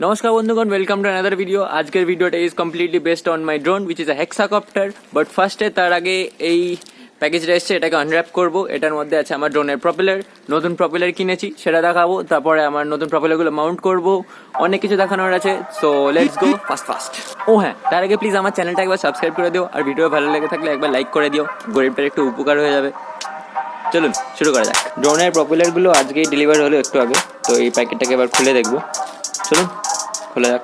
নমস্কার বন্ধুগণ, welcome to another video. আজকের ভিডিওটা is completely based on my drone which is a hexacopter. But ফার্স্টে তার আগে এই প্যাকেজটা এসছে, এটাকে আনর্যাপ করবো। এটার মধ্যে আছে আমার ড্রোনের প্রপেলার, নতুন প্রপেলার কিনেছি সেটা দেখাবো, তারপরে আমার নতুন প্রপেলারগুলো মাউন্ট করবো, অনেক কিছু দেখানোর আছে। So let's go fast. ও হ্যাঁ, তার আগে প্লিজ আমার চ্যানেলটা একবার সাবস্ক্রাইব করে দিও, আর ভিডিও ভালো লেগে থাকলে একবার লাইক করে দিও, গরিবটার একটু উপকার হয়ে যাবে। চলুন শুরু করা যাক। ড্রোনের প্রপেলারগুলো আজকেই ডেলিভার হলো একটু আগে, তো এই প্যাকেটটাকে এবার খুলে দেখবো। চলুন খোলা যাক।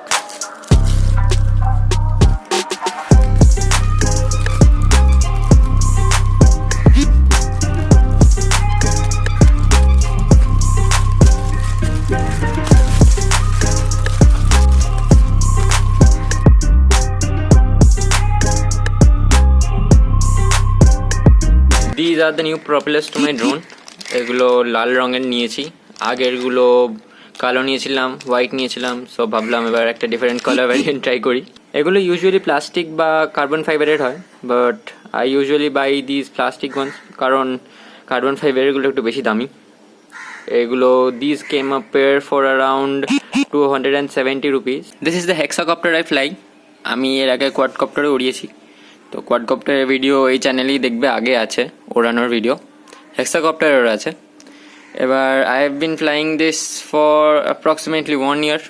These are the new propellers to my drone. এগুলো লাল রঙের নিয়েছি, আগেরগুলো কালো নিয়েছিলাম, হোয়াইট নিয়েছিলাম। সো ভাবলাম এবার একটা ডিফারেন্ট কালার ভ্যারিয়েন্ট ট্রাই করি। এগুলো ইউজুয়ালি প্লাস্টিক বা কার্বন ফাইবারের হয়, but I usually buy this plastic ones, কারণ কার্বন ফাইবারেরগুলো একটু বেশি দামি। এগুলো this came up pair for around 270 rupees. This is the hexacopter I fly. আমি এর আগে কোয়াডকপ্টারে উড়িয়েছি, তো কোয়াডকপ্টারের ভিডিও এই চ্যানেলেই দেখবে, আগে আছে ওড়ানোর ভিডিও, হেক্সাকপ্টারের আছে। এবার I have been flying this for approximately 1 year।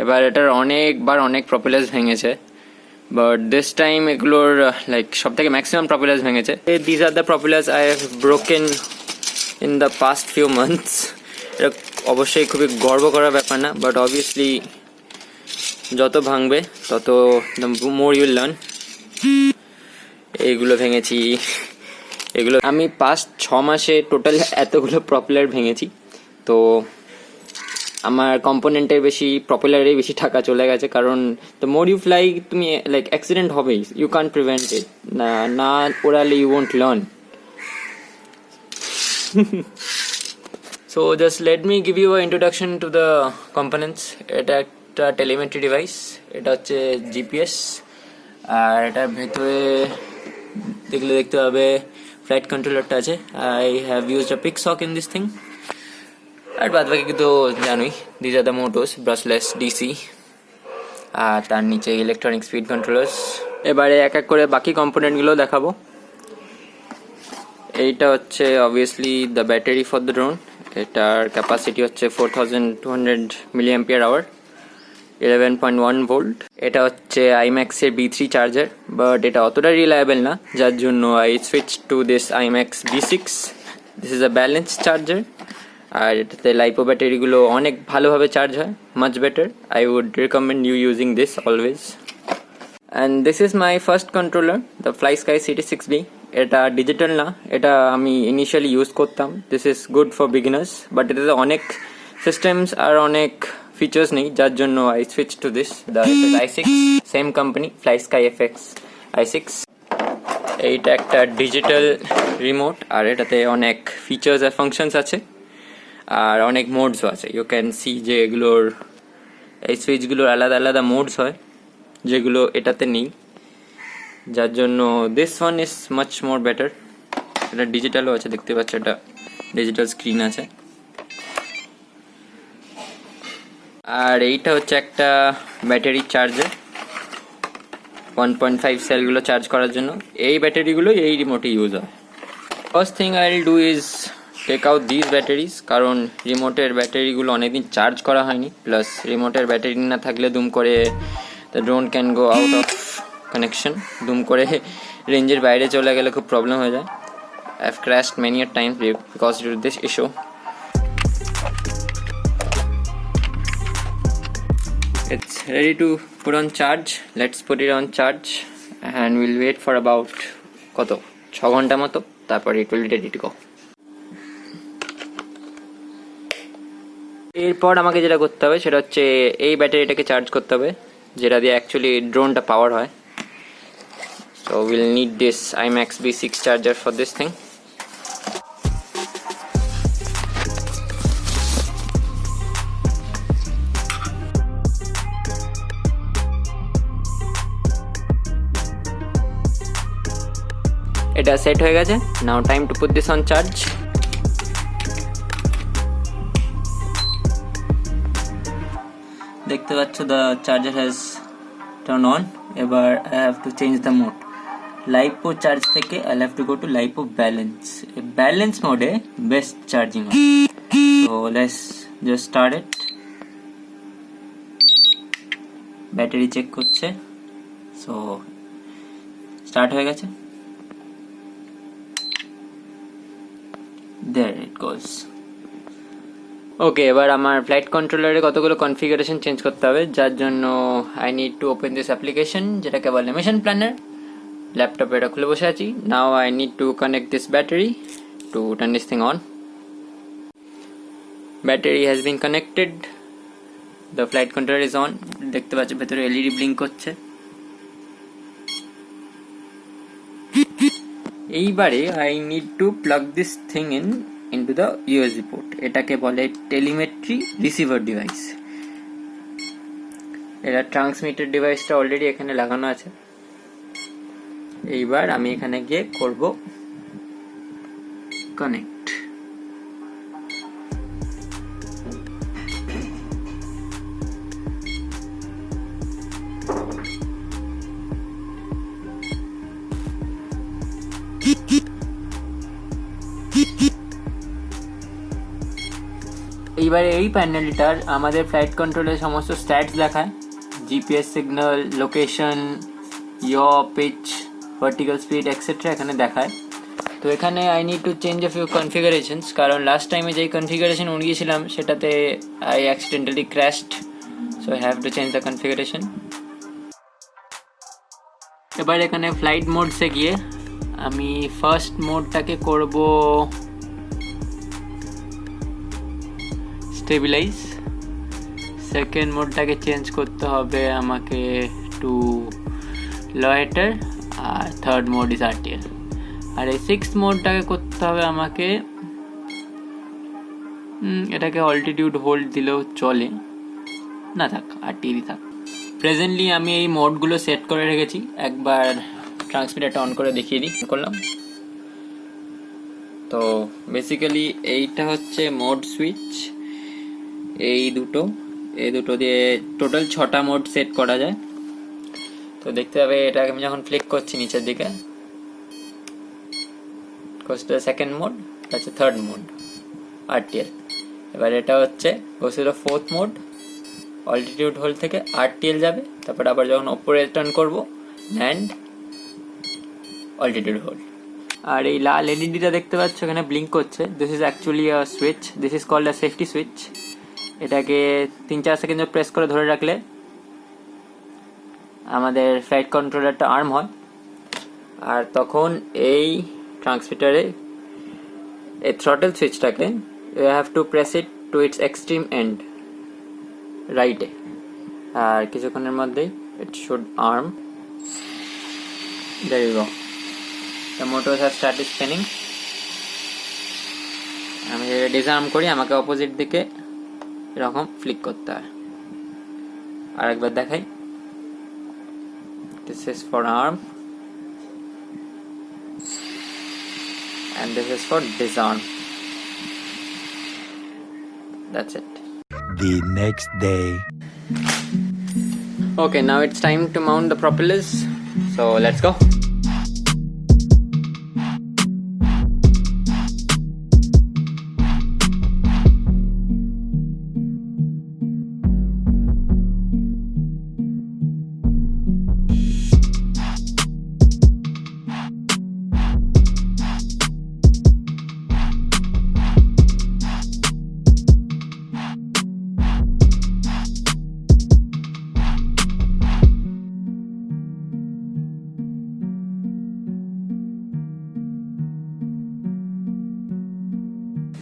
এবার এটার অনেক প্রপেলার্স ভেঙেছে, বাট দিস টাইম এগুলোর লাইক সব থেকে ম্যাক্সিমাম প্রপেলার্স ভেঙেছে। This are the propellers I have broken in the past few months. এটা অবশ্যই খুবই গর্ব করার ব্যাপার না, বাট অবভিয়াসলি যত ভাঙবে তত দ্য মোর ইউল লার্ন। এইগুলো ভেঙেছি, এগুলো আমি পাস্ট 6 মাসে টোটাল এতগুলো প্রপেলার ভেঙেছি। তো আমার কম্পোনেন্টের বেশি, প্রপেলারে বেশি টাকা চলে গেছে, কারণ দ্য মোর ইউ ফ্লাই, তুমি লাইক অ্যাক্সিডেন্ট হবেই, ইউ ক্যান্ট প্রিভেন্ট ইট। না ওড়ালে you won't learn. So just let me give you a introduction to the components. এটা একটা টেলিমেট্রি ডিভাইস, এটা হচ্ছে জিপিএস, আর এটার ভেতরে দেখতে হবে ফ্লাইট কন্ট্রোলারটা আছে। I have used a Pixhawk in this thing. আর বাদ বাকি তো জানোই, this are the motors, brushless DC, আর তার নিচে ইলেকট্রনিক স্পিড কন্ট্রোলার্স। এবারে এক এক করে বাকি কম্পোনেন্টগুলো দেখাবো। এইটা হচ্ছে obviously the battery for the drone. এটার ক্যাপাসিটি হচ্ছে 4200 mAh, 11.1 ভোল্ট। এটা হচ্ছে আইম্যাক্স এর B3 চার্জার, বাট এটা অতটা রিলায়েবল না, যার জন্য I switch to this iMax B6। This is a balance charger, আর এটাতে লাইপো ব্যাটারিগুলো অনেক ভালোভাবে চার্জ হয়, much better. I would recommend you using this always. And this is my first controller, the FlySky CT6B। এটা digital না, এটা আমি ইনিশিয়ালি ইউজ করতাম। This is good for beginners, but এটাতে অনেক সিস্টেমস আর অনেক ফিচার্স নেই, যার জন্য I switch to this the i6, same company, FlySky FX i6। এইটা একটা ডিজিটাল রিমোট, আর এটাতে অনেক ফিচার্স আর ফাংশনস আছে, আর অনেক মোডসও আছে। ইউ ক্যান সি যে এগুলোর এই সুইচগুলোর আলাদা আলাদা মোডস হয়, যেগুলো এটাতে নেই, যার জন্য this one is much more better. এটা ডিজিটালও আছে, দেখতে পাচ্ছ, এটা ডিজিটাল স্ক্রিন আছে। আর এইটা হচ্ছে একটা ব্যাটারি চার্জার, 1.5 সেলগুলো চার্জ করার জন্য। এই ব্যাটারিগুলো এই রিমোটে ইউজ হয়। First thing I will do is take out this batteries, কারণ রিমোটের ব্যাটারিগুলো অনেকদিন চার্জ করা হয়নি, প্লাস রিমোটের ব্যাটারি না থাকলে দুম করে the drone can go out of connection. দুম করে রেঞ্জের বাইরে চলে গেলে খুব প্রবলেম হয়ে যায়। I have crashed many a times because due to this issue. It's ready to put on charge. Let's put it on charge and we'll wait for about 6 ঘন্টা মতো, তারপর it will be ready to go. এরপর আমাকে যেটা করতে হবে সেটা হচ্ছে এই ব্যাটারিটাকে চার্জ করতে হবে, যেটা দিয়ে অ্যাকচুয়ালি ড্রোনটা পাওয়ার হয়। So we'll need this IMAX B6 charger for this thing. এটা সেট হয়ে গেছে। Now time to put this on charge. দেখতে পাচ্ছ the charger has turned on. এবার I have to change the mode. LiPo charge থেকে I'll have to go to LiPo balance. Balance mode best charging হয়. So let's just start it. Battery check করছে, so start হয়ে গেছে। there it goes. ওকে, এবার আমার flight কন্ট্রোলারে কতগুলো configuration change করতে হবে, যার জন্য I need to open this application, যেটাকে বলে মিশন প্ল্যানার। ল্যাপটপে এটা খুলে বসে আছি। Now I need to connect this battery to turn this thing on. Battery has been connected, the flight controller is on. দেখতে পাচ্ছ ভেতরে এলইডি ব্লিঙ্ক করছে। এইবারে I need two plug this thing into the USB port. এটাকে বলে telemetry receiver device. এটা transmitter ডিভাইসটা already এখানে লাগানো আছে। এইবার আমি এখানে গিয়ে করব কানেক্ট। এইবারে এই প্যানেলটার আমাদের ফ্লাইট কন্ট্রোলের সমস্ত স্ট্যাটস দেখায়, GPS signal, location, yaw, pitch, vertical speed etcetera এখানে দেখায়। তো এখানে I need to change a few configurations, কারণ লাস্ট টাইমে যেই কনফিগারেশন উড়িয়েছিলাম সেটাতে I accidentally crashed, so I have to change the configuration. এবার এখানে ফ্লাইট মোডসে গিয়ে আমি ফার্স্ট মোডটাকে করব স্টেবিলাইজ, সেকেন্ড মোডটাকে চেঞ্জ করতে হবে আমাকে টু লয়েটার, আর থার্ড মোড ইজ আরটিএল। আর এই সিক্স মোডটাকে করতে হবে আমাকে, এটাকে অল্টিটিউড হোল্ড দিলেও চলে, না থাক আরটিএলই থাক। প্রেজেন্টলি আমি এই মোডগুলো সেট করে রেখেছি, একবার ট্রান্সমিটারটা অন করে দেখিয়ে দিই। করলাম, তো বেসিক্যালি এইটা হচ্ছে মোড সুইচ। এই দুটো দিয়ে টোটাল 6টা মোড সেট করা যায়। তো দেখতে হবে, এটা আমি যখন ফ্লিক করছি নিচের দিকে, সেকেন্ড মোড, আছে থার্ড মোড আরটিএল। এবার এটা হচ্ছে গোসিল ফোর্থ মোড, অল্টিটিউড হোল্ড থেকে আরটিএল যাবে, তারপর আবার যখন ওপরে টার্ন করবো ল্যান্ড, অল্টিটিউড হোল্ড। আর এই লাল এলইডিটা দেখতে পাচ্ছ এখানে ব্লিঙ্ক করছে, this is actually a switch, this is called a safety switch. এটাকে 3-4 সেকেন্ড প্রেস করে ধরে রাখলে আমাদের ফ্লাইট কন্ট্রোলারটা আর্ম হয়, আর তখন এই ট্রান্সমিটারে এই থ্রটল সুইচটাকে you have to press it to its extreme end রাইটে, আর কিছুক্ষণের মধ্যেই it should arm. There you go, the motors have started spinning. আমি যদি ডিসআর্ম করি আমাকে অপোজিট দিকে এরকম ফ্লিক করতে হয়। আরেকবার দেখাই, this is for arm and this is for disarm. That's it. The next day. Okay, now it's time to mount the propellers, so let's go.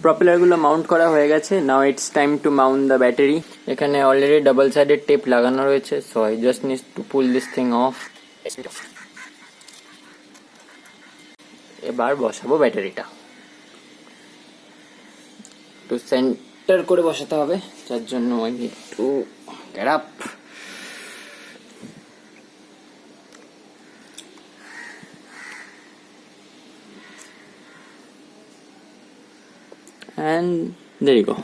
প্রপেলারগুলো মাউন্ট করা হয়ে গেছে। Now it's time to mount the battery. এখানে already double sided tape লাগানো রয়েছে, so I just need to pull this thing off. এবার বসাবো ব্যাটারিটা, একটু সেন্টার করে বসাতে হবে, যার জন্য I need to get up. And there you go.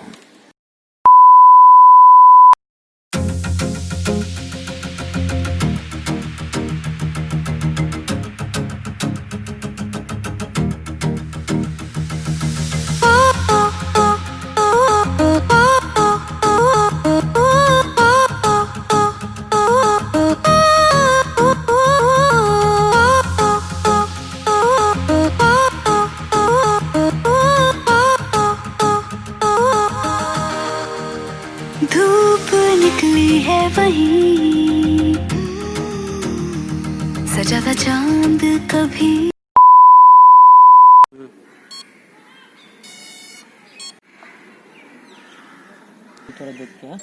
निकली है वही सजा था चांद कभी। थोड़ा देखते हैं।